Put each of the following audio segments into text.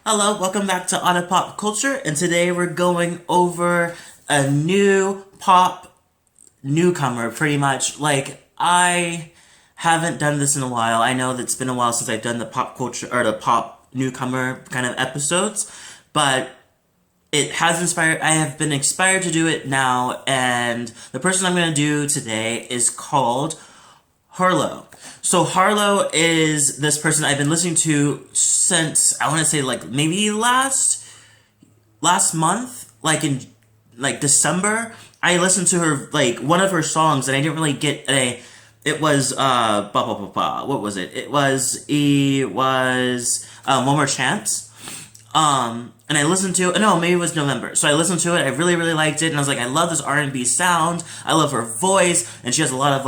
Hello, welcome back to Otter Pop Culture, and today we're going over a new pop newcomer, pretty much. I haven't done this in a while. I know that it's been a while since I've done the pop culture, or the pop newcomer kind of episodes, but it has inspired, I have been inspired to do it now, and the person I'm going to do today is called HARLOE. So HARLOE is this person I've been listening to since, I want to say, maybe last month, in December. I listened to her, one of her songs, and I didn't really get it was what was it? It was One More Chance. And I listened to it, no, maybe it was November. So I listened to it, I really, really liked it, and I was like, I love this R&B sound, I love her voice, and she has a lot of,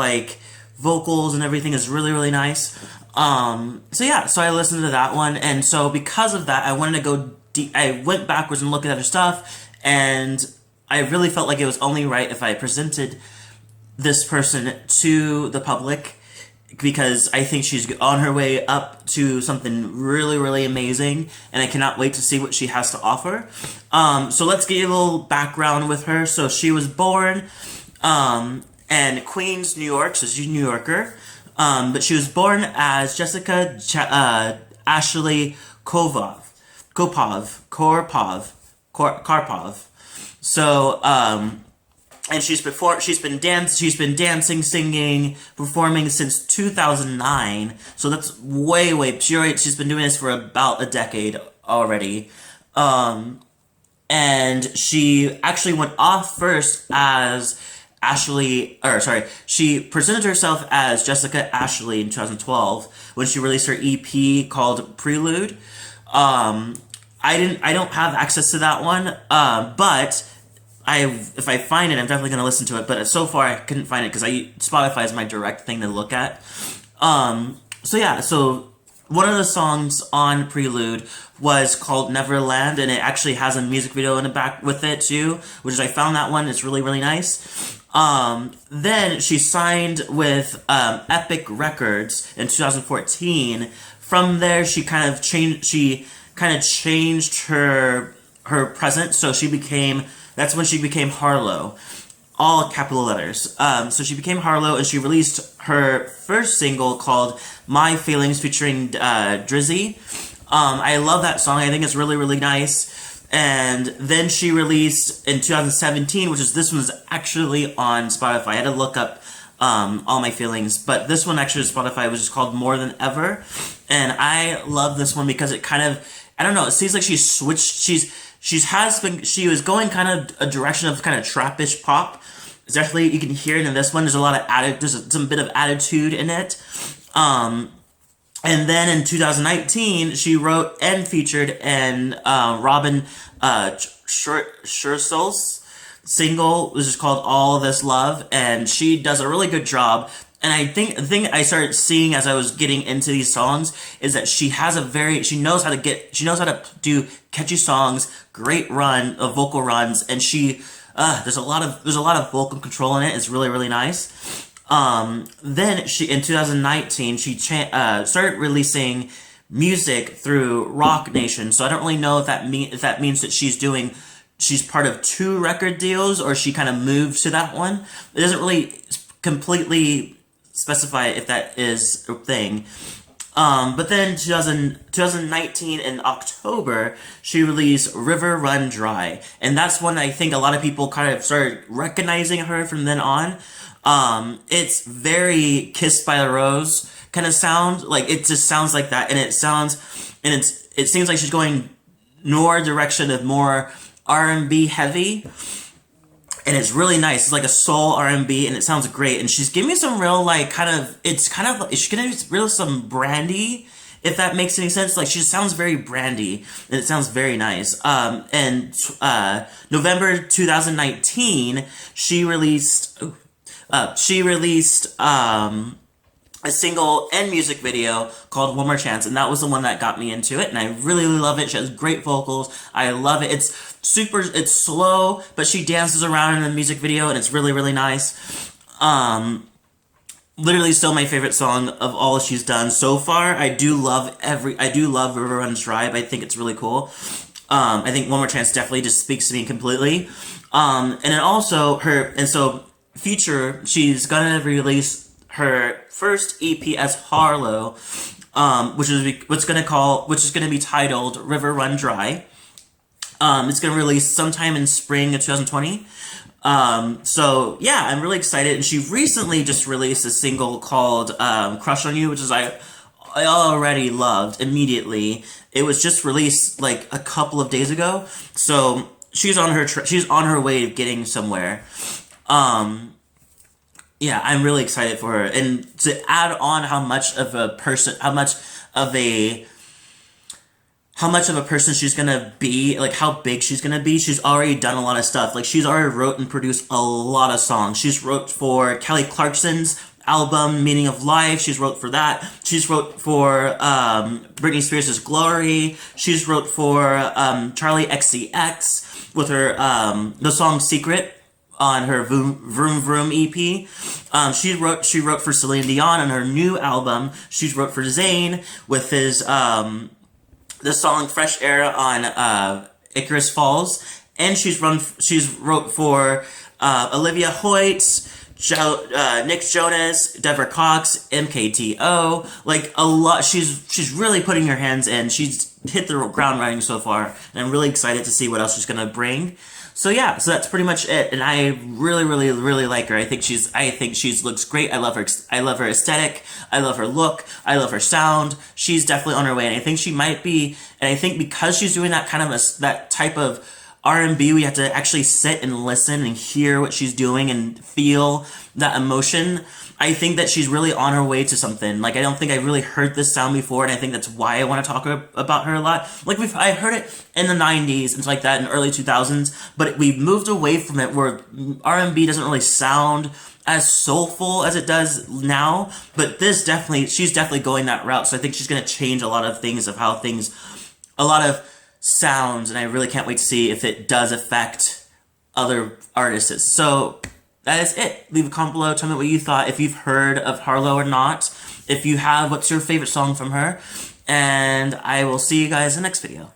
vocals and everything is really, really nice. So I listened to that one, and so because of that, I wanted to go deep. I went backwards and looked at other stuff, and I really felt like it was only right if I presented this person to the public, because I think she's on her way up to something really, really amazing, and I cannot wait to see what she has to offer. So let's get a little background with her. So she was born, in Queens, New York, so she's a New Yorker. But she was born as Jessica Ashley Karpov. So, and she's been dancing, singing, performing since 2009. So that's way. She's been doing this for about a decade already. And she actually went off first as she presented herself as Jessica Ashley in 2012 when she released her EP called Prelude. I don't have access to that one, but if I find it, I'm definitely going to listen to it. But so far, I couldn't find it because Spotify is my direct thing to look at. So one of the songs on Prelude was called Neverland, and it actually has a music video in the back with it too, which I found that one. It's really, really nice. Then she signed with Epic Records in 2014. From there, she kind of changed her presence. So that's when she became HARLOE, all capital letters. So she became HARLOE, and she released her first single called My Feelings featuring Drizzy. I love that song. I think it's really, really nice. And then she released in 2017, this one's actually on Spotify. I had to look up All My Feelings, but this one actually on Spotify was just called More Than Ever. And I love this one because it kind of, I don't know, it seems like she's switched. She was going kind of a direction of kind of trappish pop. Definitely, you can hear it in this one. There's some bit of attitude in it. And then in 2019, she wrote and featured in Robin Scherzel's single, which is called All This Love, and she does a really good job. And I think the thing I started seeing as I was getting into these songs is that she knows how to do catchy songs, great vocal runs, and there's a lot of vocal control in it. It's really, really nice. Then in 2019, she started releasing music through Rock Nation. So I don't really know if that means that she's part of 2 record deals, or she kind of moved to that one. It doesn't really completely specify if that is a thing. But then 2019 in October, she released River Run Dry. And that's when I think a lot of people kind of started recognizing her from then on. It's very Kissed by a Rose kind of sound. It just sounds like that. And it seems like she's going more direction of more R&B heavy. And it's really nice. It's like a soul R&B, and it sounds great. And she's giving me some real, she's giving me real some Brandy, if that makes any sense. She sounds very Brandy, and it sounds very nice. And November 2019, she released a single and music video called One More Chance, and that was the one that got me into it, and I really, really love it. She has great vocals. I love it. It's slow, but she dances around in the music video, and it's really, really nice. literally still my favorite song of all she's done so far. I do love River Runs Dry, but I think it's really cool. I think One More Chance definitely just speaks to me completely. And then also so future, she's gonna release her first EP as HARLOE, which is gonna be titled River Run Dry. It's gonna release sometime in spring of 2020. So yeah, I'm really excited. And she recently just released a single called Crush on You, which is I already loved immediately. It was just released like a couple of days ago, so she's on her way to getting somewhere. Yeah, I'm really excited for her, and to add on how much of a person she's gonna be, like how big she's gonna be. She's already done a lot of stuff. Like she's already wrote and produced a lot of songs. She's wrote for Kelly Clarkson's album Meaning of Life. She's wrote for that. She's wrote for Britney Spears' Glory. She's wrote for Charlie XCX with her the song Secret on her Vroom Vroom EP. She wrote for Celine Dion on her new album. She's wrote for Zayn with his the song Fresh Air on Icarus Falls, and she's wrote for Olivia Hoyt, Nick Jonas, Deborah Cox, MKTO, like a lot. She's really putting her hands in. She's hit the ground running so far, and I'm really excited to see what else she's gonna bring. So yeah, so that's pretty much it, and I really, really, really like her. I think she's looks great. I love her aesthetic. I love her look. I love her sound. She's definitely on her way, and I think she might be. And I think because she's doing that kind of that type of R&B, we have to actually sit and listen and hear what she's doing and feel that emotion. I think that she's really on her way to something. Like, I don't think I really heard this sound before, and I think that's why I want to talk about her a lot. Like, I heard it in the 90s and like that, in early 2000s, but we've moved away from it where R&B doesn't really sound as soulful as it does now, but she's definitely going that route, so I think she's going to change a lot of things, a lot of sounds, and I really can't wait to see if it does affect other artists. So that is it. Leave a comment below. Tell me what you thought. If you've heard of HARLOE or not. If you have, what's your favorite song from her? And I will see you guys in the next video.